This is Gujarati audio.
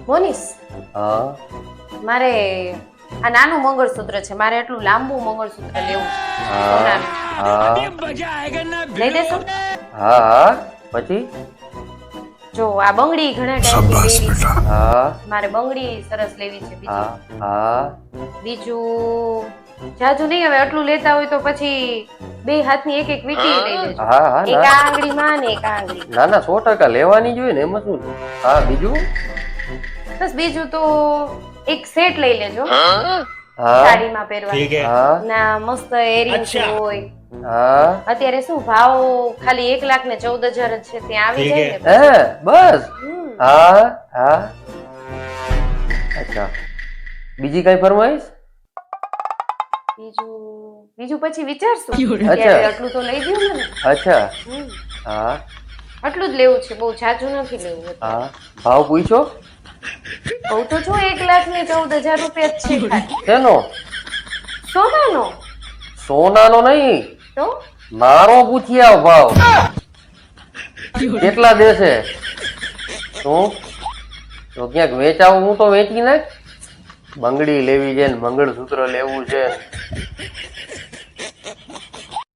મોનીશ, હા મારે આ નાનું મંગળસૂત્ર છે, મારે એટલું લાંબુ મંગળસૂત્ર લેવું છે હા સોનાનું. હા લઈ દેશો? હા હા પછી જો આ બંગડી ઘણા ટાઈમથી લેવી છે, હા મારે બંગડી સરસ લેવી છે. હા હા બીજું જાજુ નહીં, હવે આટલું લેતા હોય તો પછી બે હાથની એક એક વીંટી લઈ દેજો. હા હા એક ના આ આંગળીમાં ને એક આ આંગળીમાં. ના ના 100% લેવાની જોઈએ ને એમાં શું છે? હા બીજું બસ બીજું તો એક સેટ લઈ લેજો હા સાડીમાં પહેરવા હા ના, મસ્ત એરિંગ્સ હોય. હા અત્યારે શું ભાવ ખાલી 1,14,000 જ છે, ત્યાં આવી જાય ને હે પછી. બસ હમ. હા હા અચ્છા બીજી કઈ ફરમાઈશ બીજું બીજું પછી વિચારશું. અચ્છા. અત્યારે આટલું તો લઈ દ્યો મને. અચ્છા હમ. હા આટલું જ લેવું છે, બહુ જાજુ નથી લેવું અત્યારે. હા ભાવ પૂછો કહું તો છું 1,14,000 રૂપિયા જ છે ખાલી. શેનો સોનાનો. સોનાનો નહીં તો મારો પૂછી આવ ભાવ કેટલા દેશે શું તો ક્યાંક વેચાવું હું તો વેચી નાખ બંગડી લેવી છે ને મંગળસૂત્ર લેવું છે